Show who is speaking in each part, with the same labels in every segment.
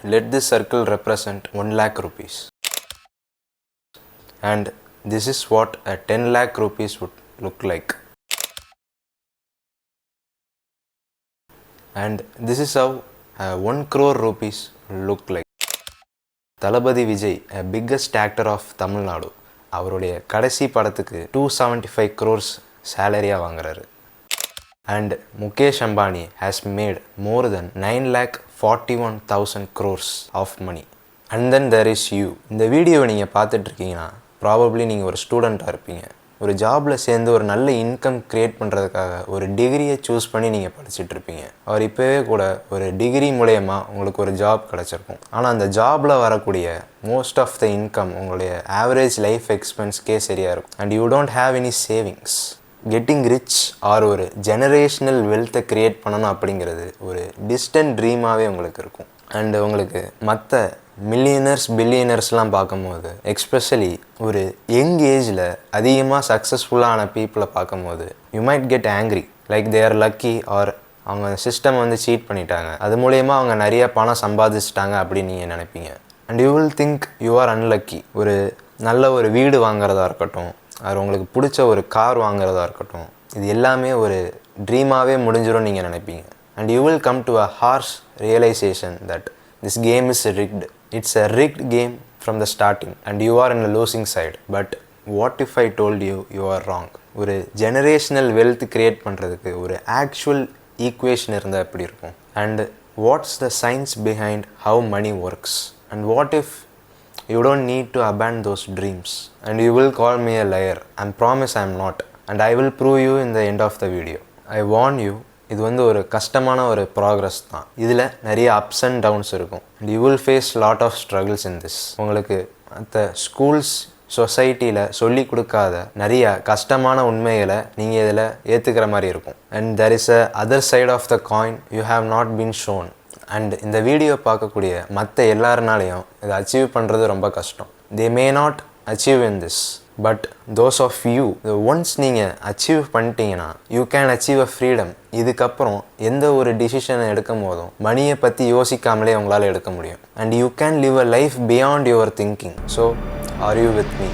Speaker 1: let this circle represent 1 lakh rupees. And this is what a 10 lakh rupees would look like. And this is how 1 crore rupees will look like. Thalapathy Vijay, a biggest actor of Tamil Nadu, அவருடைய கடைசி படத்துக்கு 275 crores salary வாங்குறாரு. And Mukesh Ambani has made more than 9,41,000 crores of money. And then there is you. இந்த வீடியோவை நீங்கள் பார்த்துட்டு இருக்கீங்கன்னா probably நீங்கள் ஒரு ஸ்டூடெண்ட்டாக இருப்பீங்க. ஒரு ஜாபில் சேர்ந்து ஒரு நல்ல இன்கம் க்ரியேட் பண்ணுறதுக்காக ஒரு டிகிரியை சூஸ் பண்ணி நீங்கள் படிச்சுட்டு இருப்பீங்க. அவர் இப்போவே கூட ஒரு டிகிரி மூலயமா உங்களுக்கு ஒரு ஜாப் கிடச்சிருக்கும். ஆனால் அந்த ஜாபில் வரக்கூடிய மோஸ்ட் ஆஃப் த இன்கம் உங்களுடைய ஆவரேஜ் லைஃப் எக்ஸ்பென்ஸ்க்கே சரியாக இருக்கும். And you don't have any savings. Getting rich or ஒரு ஜெனரேஷ்னல் வெல்த்தை க்ரியேட் பண்ணணும் அப்படிங்கிறது ஒரு டிஸ்டன்ட் ட்ரீமாகவே உங்களுக்கு இருக்கும். அண்டு உங்களுக்கு மற்ற மில்லியனர்ஸ் பில்லியனர்ஸ்லாம் பார்க்கும்போது, எக்ஸ்பெஷலி ஒரு யங் ஏஜில் அதிகமாக சக்ஸஸ்ஃபுல்லான பீப்புளை பார்க்கும்போது you might get angry like they are lucky or அவங்க சிஸ்டம் வந்து சீட் பண்ணிட்டாங்க, அது மூலயமா அவங்க நிறைய பணம் சம்பாதிச்சிட்டாங்க அப்படின்னு நீங்கள் நினைப்பீங்க. And you will think you are unlucky. ஒரு நல்ல ஒரு வீடு வாங்குறதா இருக்கட்டும், அது உங்களுக்கு பிடிச்ச ஒரு கார் வாங்குறதா இருக்கட்டும், இது எல்லாமே ஒரு ட்ரீமாகவே முடிஞ்சிடும் நீங்கள் நினைப்பீங்க. And you will come to a harsh realisation that this game is rigged. It's a rigged game from the starting and you are in a losing side. But what if I told you you are wrong? ஒரு generational wealth create பண்ணுறதுக்கு ஒரு actual equation இருந்தால் எப்படி இருக்கும்? And what's the science behind how money works? And what if you don't need to abandon those dreams? And you will call me a liar. I promise I am not. And I will prove you in the end of the video. I warn you, இது வந்து ஒரு கஷ்டமான ஒரு progress தான். இதில் நிறைய ups and downs இருக்கும். And you will face lot of struggles in this. உங்களுக்கு அந்த ஸ்கூல்ஸ் சொசைட்டியில் சொல்லி கொடுக்காத நிறைய கஷ்டமான உண்மைகளை நீங்கள் இதில் ஏற்றுக்கிற மாதிரி இருக்கும். And there is a other side of the coin you have not been shown. And இந்த வீடியோ பார்க்கக்கூடிய மற்ற எல்லாருனாலையும் இதை அச்சீவ் பண்ணுறது ரொம்ப கஷ்டம். They may not achieve in this, but those of you once நீங்கள் அச்சீவ் பண்ணிட்டீங்கன்னா you can achieve a freedom. இதுக்கப்புறம் எந்த ஒரு டிசிஷனை எடுக்கும் போதும் மணியை பற்றி யோசிக்காமலே உங்களால் எடுக்க முடியும். And you can live a life beyond your thinking. So are you with me?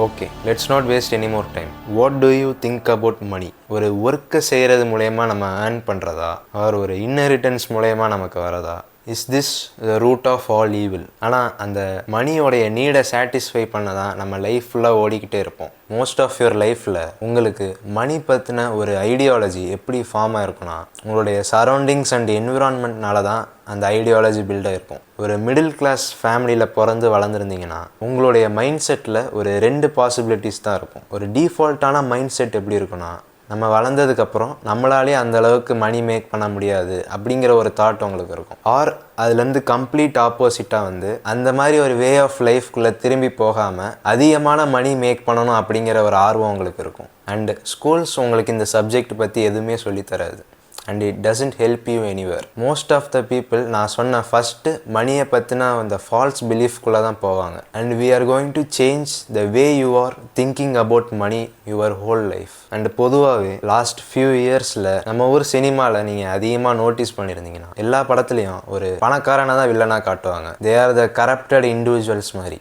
Speaker 1: Okay, let's not waste any more time. What do you think about money? ஒரு ஒர்க்கை செய்கிறது மூலயமா நம்ம ஏர்ன் பண்ணுறதா, ஆர் ஒரு இன்னரிட்டன்ஸ் மூலயமா நமக்கு வரதா? Is this the root of all evil? ஆனால் அந்த மணியோடைய நீடை சாட்டிஸ்ஃபை பண்ண தான் நம்ம லைஃப் ஃபுல்லாக ஓடிக்கிட்டே இருப்போம். மோஸ்ட் ஆஃப் யுவர் லைஃப்பில் உங்களுக்கு மணி பற்றின ஒரு ஐடியாலஜி எப்படி ஃபார்ம் ஆகிருக்குன்னா, உங்களுடைய சரௌண்டிங்ஸ் அண்ட் என்விரான்மெண்ட்னால தான் அந்த ஐடியாலஜி பில்டாக இருக்கும். ஒரு மிடில் கிளாஸ் ஃபேமிலியில் பிறந்து வளர்ந்துருந்தீங்கன்னா உங்களுடைய மைண்ட் செட்டில் ஒரு 2 பாசிபிலிட்டிஸ் தான் இருக்கும். ஒரு டிஃபால்ட்டான மைண்ட் செட் எப்படி இருக்குன்னா, நம்ம வளர்ந்ததுக்கப்புறம் நம்மளாலே அந்த அளவுக்கு மணி மேக் பண்ண முடியாது அப்படிங்கிற ஒரு தாட் உங்களுக்கு இருக்கும். ஆர் அதுலேருந்து கம்ப்ளீட் ஆப்போசிட்டாக வந்து அந்த மாதிரி ஒரு வே ஆஃப் லைஃப்குள்ளே திரும்பி போகாமல் அதிகமான மணி மேக் பண்ணணும் அப்படிங்கிற ஒரு ஆர்வம் உங்களுக்கு இருக்கும். அண்டு ஸ்கூல்ஸ் உங்களுக்கு இந்த சப்ஜெக்ட் பற்றி எதுவுமே சொல்லித்தராது. And it doesn't help you anywhere. Most of the people நான் சொன்ன ஃபஸ்ட்டு மணியை பற்றின அந்த ஃபால்ஸ் பிலீஃப்குள்ளே தான் போவாங்க. And we are going to change the way you are thinking about money your whole life. And பொதுவாகவே லாஸ்ட் ஃபியூ இயர்ஸில் நம்ம ஊர் சினிமாவில் நீங்கள் அதிகமாக நோட்டீஸ் பண்ணியிருந்தீங்கன்னா எல்லா படத்துலையும் ஒரு பணக்காரனை தான் வில்லனாக காட்டுவாங்க. They are the corrupted individuals மாதிரி.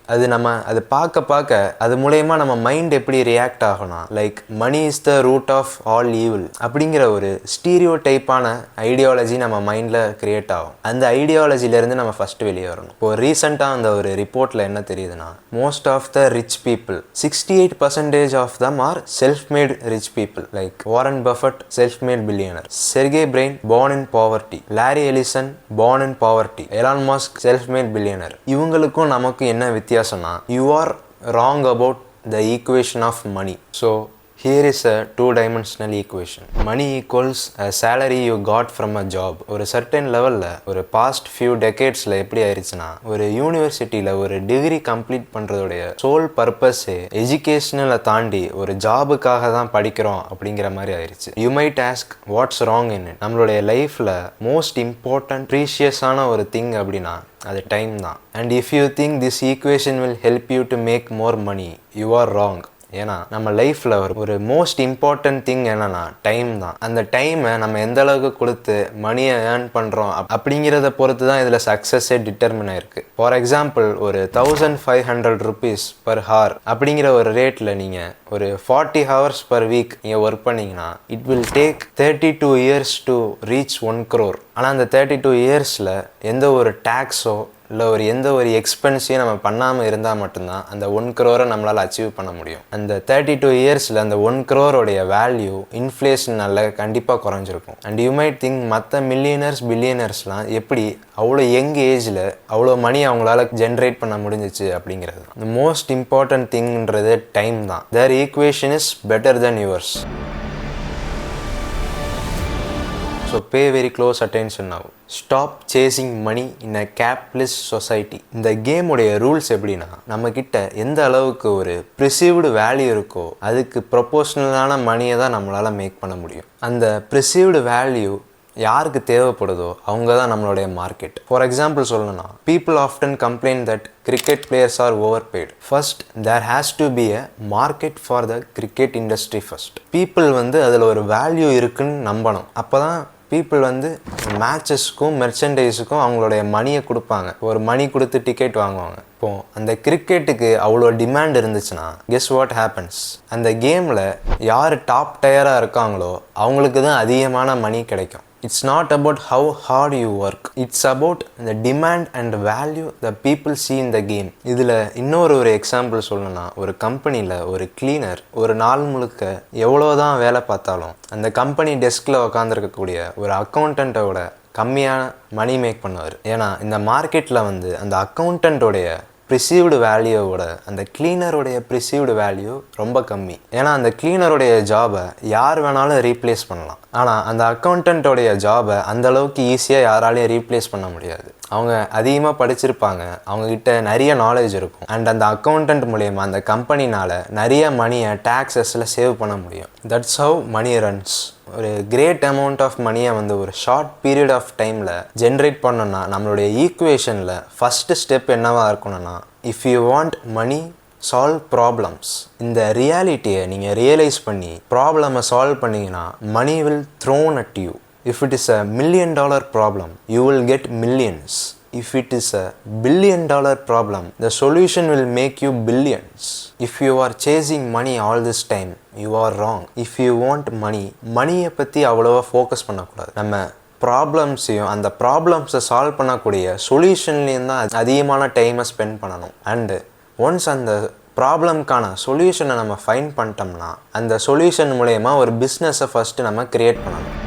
Speaker 1: அது பார்க்க அது மூலயமா நம்ம மைண்ட் எப்படி ரியாக்ட் ஆகும்னா, like money is the root of all evil அப்படிங்கிற ஒரு ஸ்டீரியோ டைப்பான ஐடியாலஜி நம்ம மைண்டில் கிரியேட் ஆகும். அந்த ஐடியாலஜிலேருந்து நம்ம ஃபஸ்ட்டு வெளியே வரணும். இப்போ ரீசெண்டாக அந்த ஒரு ரிப்போர்ட்டில் என்ன தெரியுதுன்னா, most of the rich people 68% of them are self made rich people. Like Warren Buffett self made billionaire, Sergey Brin born in poverty, Larry Ellison born in poverty, Elon Musk self made billionaire. இவங்களுக்கும் நமக்கும் என்ன வித்தியாசம்னா, you are wrong about the equation of money. So here is a two-dimensional equation. Money equals a salary you got from a job. ஒரு certain levelல ஒரு past few decadesல எப்படி ஆயிடுச்சுன்னா, ஒரு யூனிவர்சிட்டியில் ஒரு டிகிரி கம்ப்ளீட் பண்ணுறதுடைய சோல் பர்பஸே எஜுகேஷனலை தாண்டி ஒரு ஜாபுக்காக தான் படிக்கிறோம் அப்படிங்கிற மாதிரி ஆயிடுச்சு. You might ask what's wrong in it? நம்மளுடைய லைஃப்பில் மோஸ்ட் இம்பார்ட்டன்ட் ப்ரீஷியஸான ஒரு திங் அப்படின்னா அது டைம் தான். And if you think this equation will help you to make more money, you are wrong. ஏன்னா நம்ம லைஃப்பில் ஒரு மோஸ்ட் இம்பார்ட்டன்ட் திங் என்னன்னா டைம் தான். அந்த டைமை நம்ம எந்த அளவுக்கு கொடுத்து மணியை ஏர்ன் பண்ணுறோம் அப்படிங்கிறத பொறுத்து தான் இதில் சக்ஸஸே டிட்டர்மின் ஆயிருக்கு. ஃபார் எக்ஸாம்பிள் ஒரு 1500 rupees per hour அப்படிங்கிற ஒரு ரேட்டில் நீங்கள் ஒரு 40 hours per week நீங்கள் ஒர்க் பண்ணிங்கன்னா it will take 32 years to reach 1 crore. ஆனால் அந்த 32 yearsல எந்த ஒரு டேக்ஸோ இல்லை எந்த ஒரு எக்ஸ்பென்ஸையும் நம்ம பண்ணாமல் இருந்தால் மட்டும்தான் அந்த 1 crore நம்மளால் அச்சீவ் பண்ண முடியும். அந்த 32 yearsல அந்த 1 crore வேல்யூ இன்ஃப்ளேஷனால கண்டிப்பாக குறைஞ்சிருக்கும். அண்ட் யூ மைட் திங்க் மற்ற மில்லியனர்ஸ் பில்லியனர்ஸ்லாம் எப்படி அவ்வளோ யங் ஏஜில் அவ்வளோ மணி அவங்களால ஜென்ரேட் பண்ண முடிஞ்சிச்சு அப்படிங்கிறது. the மோஸ்ட் இம்பார்ட்டன்ட் திங்ன்றது டைம் தான். their equation is better than yours. So pay very close attention now. Stop chasing money in a capitalist society. இந்த கேமுடைய ரூல்ஸ் எப்படின்னா, நம்ம கிட்ட எந்த அளவுக்கு ஒரு ப்ரிசீவ்டு வேல்யூ இருக்கோ அதுக்கு ப்ரொபோஷனலான மணியை தான் நம்மளால் மேக் பண்ண முடியும். அந்த ப்ரிசீவ்டு வேல்யூ யாருக்கு தேவைப்படுதோ அவங்க தான் நம்மளுடைய மார்க்கெட். ஃபார் எக்ஸாம்பிள் சொல்லணும்னா, people often complained that cricket players are over paid. First there has to be a market for the cricket industry first. People அதில் ஒரு வேல்யூ இருக்குன்னு நம்பணும். அப்போ தான் பீப்புள் மேட்சஸ்க்கும் மெர்ச்சன்டைஸுக்கும் அவங்களுடைய மணியை கொடுப்பாங்க. ஒரு மணி கொடுத்து டிக்கெட் வாங்குவாங்க. இப்போது அந்த கிரிக்கெட்டுக்கு அவ்வளோ டிமாண்ட் இருந்துச்சுன்னா கெஸ் வாட் ஹேப்பன்ஸ், அந்த கேமில் யார் டாப் டயராக இருக்காங்களோ அவங்களுக்கு தான் அதிகமான மணி கிடைக்கும். It's not about how hard you work. It's about the demand and value the people see in the game. இதில் இன்னொரு எக்ஸாம்பிள் சொல்லணும்னா, ஒரு கம்பெனியில் ஒரு கிளீனர் ஒரு நாள் முழுக்க எவ்வளோதான் வேலை பார்த்தாலும் அந்த கம்பெனி டெஸ்கில் உட்காந்துருக்கக்கூடிய ஒரு அக்கௌண்டண்ட்டோட கம்மியான மணி மேக் பண்ணுவார். ஏன்னா இந்த மார்க்கெட்டில் அந்த அக்கௌண்டண்ட்டோடைய ப்ரிசீவ்டு வேல்யூவோட அந்த கிளீனருடைய ப்ரிசீவ்டு வேல்யூ ரொம்ப கம்மி. ஏன்னா அந்த கிளீனருடைய ஜாபை யார் வேணாலும் ரீப்ளேஸ் பண்ணலாம். ஆனால் அந்த அக்கௌண்டண்ட்டோடைய ஜாபை அந்தளவுக்கு ஈஸியாக யாராலையும் ரீப்ளேஸ் பண்ண முடியாது. அவங்க அதிகமாக படிச்சிருப்பாங்க, அவங்கக்கிட்ட நிறைய நாலேஜ் இருக்கும். அண்ட் அந்த அக்கௌண்டண்ட் மூலயமா அந்த கம்பெனினால் நிறைய மணியை டேக்ஸஸில் சேவ் பண்ண முடியும். That's how money runs. ஒரு கிரேட் அமௌண்ட் ஆஃப் மணியை ஒரு ஷார்ட் பீரியட் ஆஃப் டைமில் ஜென்ரேட் பண்ணோன்னா நம்மளுடைய ஈக்குவேஷனில் ஃபஸ்ட்டு ஸ்டெப் என்னவாக இருக்கணும்னா, if you want money solve problems. இந்த ரியாலிட்டியை நீங்கள் ரியலைஸ் பண்ணி ப்ராப்ளமை சால்வ் பண்ணிங்கன்னா money will thrown at you. If it is a $1 million problem, you will get millions. If it is a $1 billion problem, the solution will make you billions. If you are chasing money all this time, you are wrong. If you want money, மணியை பற்றி அவ்வளோவா focus பண்ணக்கூடாது. நம்ம ப்ராப்ளம்ஸையும் அந்த ப்ராப்ளம்ஸை solve பண்ணக்கூடிய சொல்யூஷன்லேயும் தான் அதிகமான டைமை ஸ்பெண்ட் பண்ணணும். அண்டு ஒன்ஸ் அந்த ப்ராப்ளம்க்கான சொல்யூஷனை நம்ம ஃபைண்ட் பண்ணிட்டோம்னா அந்த சொல்யூஷன் மூலயமா ஒரு பிஸ்னஸை ஃபஸ்ட்டு நம்ம க்ரியேட் பண்ணணும்.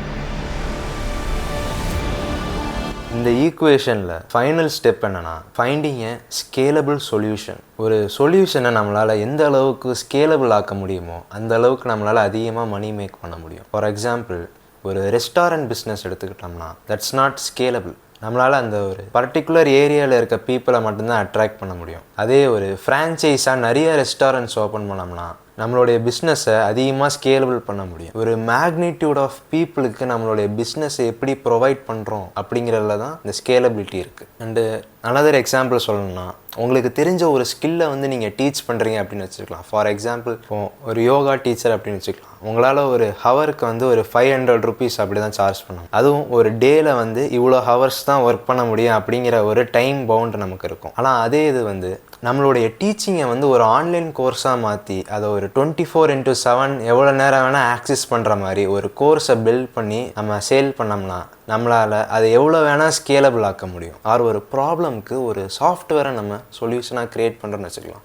Speaker 1: இந்த ஈக்குவேஷனில் ஃபைனல் ஸ்டெப் என்னென்னா, ஃபைண்டிங் எ ஸ்கேலபிள் சொல்யூஷன். ஒரு சொல்யூஷனை நம்மளால் எந்த அளவுக்கு ஸ்கேலபிள் ஆக்க முடியுமோ அந்த அளவுக்கு நம்மளால் அதிகமாக மணி மேக் பண்ண முடியும். ஃபார் எக்ஸாம்பிள், ஒரு ரெஸ்டாரண்ட் பிஸ்னஸ் எடுத்துக்கிட்டோம்னா தட்ஸ் நாட் ஸ்கேலபிள். நம்மளால் அந்த ஒரு பர்டிகுலர் ஏரியாவில் இருக்க பீப்புளை மட்டும்தான் அட்ராக்ட் பண்ண முடியும். அதே ஒரு ஃப்ரான்ச்சைஸாக நிறைய ரெஸ்டாரண்ட்ஸ் ஓப்பன் பண்ணோம்னா நம்மளுடைய பிஸ்னஸை அதிகமாக ஸ்கேலபிள் பண்ண முடியும். ஒரு மேக்னிடியூட் ஆஃப் பீப்புளுக்கு நம்மளுடைய பிஸ்னஸை எப்படி ப்ரொவைட் பண்ணுறோம் அப்படிங்கிறதுல தான் இந்த ஸ்கேலபிலிட்டி இருக்குது. அண்டு அனதர் எக்ஸாம்பிள் சொல்லணும்னா, உங்களுக்கு தெரிஞ்ச ஒரு ஸ்கில்லை நீங்கள் டீச் பண்ணுறீங்க அப்படின்னு வச்சுக்கலாம். ஃபார் எக்ஸாம்பிள், இப்போ ஒரு யோகா டீச்சர் அப்படின்னு வச்சுக்கலாம். உங்களால் ஒரு ஹவருக்கு ஒரு 500 rupees அப்படி தான் சார்ஜ் பண்ணணும். அதுவும் ஒரு டேயில் இவ்வளோ ஹவர்ஸ் தான் ஒர்க் பண்ண முடியும் அப்படிங்கிற ஒரு டைம் பவுண்ட் நமக்கு இருக்கும். ஆனால் அதே இது நம்மளுடைய டீச்சிங்கை ஒரு ஆன்லைன் கோர்ஸாக மாற்றி அதை ஒரு 24/7 எவ்வளோ நேரம் வேணால் ஆக்சஸ் பண்ணுற மாதிரி ஒரு கோர்ஸை பில்ட் பண்ணி நம்ம சேல் பண்ணோம்னா நம்மளால் அதை எவ்வளோ வேணால் ஸ்கேலபிள் ஆக்க முடியும். ஆர் ஒரு ப்ராப்ளம்க்கு ஒரு சாஃப்ட்வேரை நம்ம சொல்யூஷனாக க்ரியேட் பண்ணுறோன்னு வச்சுக்கலாம்.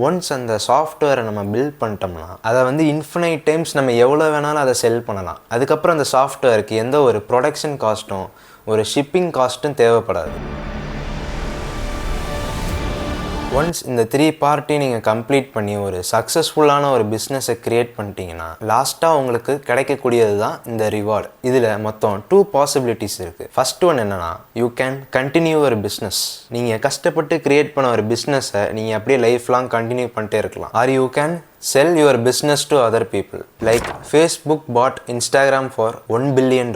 Speaker 1: ஒன்ஸ் அந்த சாஃப்ட்வேரை நம்ம பில்ட் பண்ணிட்டோம்னா அதை இன்ஃபினைட் டைம்ஸ் நம்ம எவ்வளோ வேணாலும் அதை செல் பண்ணலாம். அதுக்கப்புறம் அந்த சாஃப்ட்வேருக்கு எந்த ஒரு ப்ரொடக்ஷன் காஸ்ட்டும் ஒரு ஷிப்பிங் காஸ்ட்டும் தேவைப்படாது. ஒன்ஸ் இந்த 3 பார்ட்டையும் நீங்கள் கம்ப்ளீட் பண்ணி ஒரு சக்ஸஸ்ஃபுல்லான ஒரு பிஸ்னஸை க்ரியேட் பண்ணிட்டீங்கன்னா லாஸ்ட்டாக உங்களுக்கு கிடைக்கக்கூடியது தான் இந்த ரிவார்டு. இதில் மொத்தம் 2 பாசிபிலிட்டிஸ் இருக்குது. ஃபர்ஸ்ட் ஒன் என்னென்னா, யூ கேன் கண்டினியூ ஒரு பிஸ்னஸ். நீங்கள் கஷ்டப்பட்டு க்ரியேட் பண்ண ஒரு பிஸ்னஸை நீங்கள் அப்படியே லைஃப் லாங் கண்டினியூ பண்ணிட்டே இருக்கலாம். R you can sell your business to other people. Like Facebook bought Instagram for $1 billion.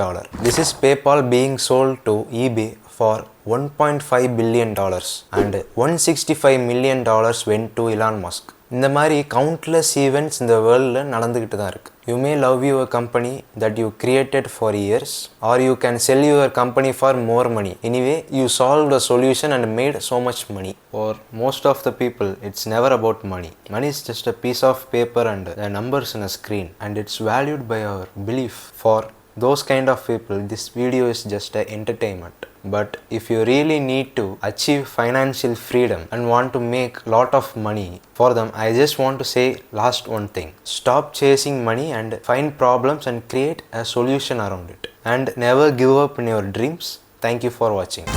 Speaker 1: This is PayPal being sold to eBay for $1.5 billion and $165 million went to Elon Musk. இந்த மாதிரி countless events இந்த வேர்ல்டில் நடந்துக்கிட்டு தான் இருக்குது. You may love your company that you created for years or you can sell your company for more money. Anyway you solve the solution and made so much money. For most of the people it's never about money. Money is just a piece of paper and the numbers in a screen, and it's valued by our belief. For those kind of people this video is just a entertainment. But if you really need to achieve financial freedom and want to make lot of money, for them I just want to say last one thing: stop chasing money and find problems and create a solution around it, and never give up in your dreams. Thank you for watching.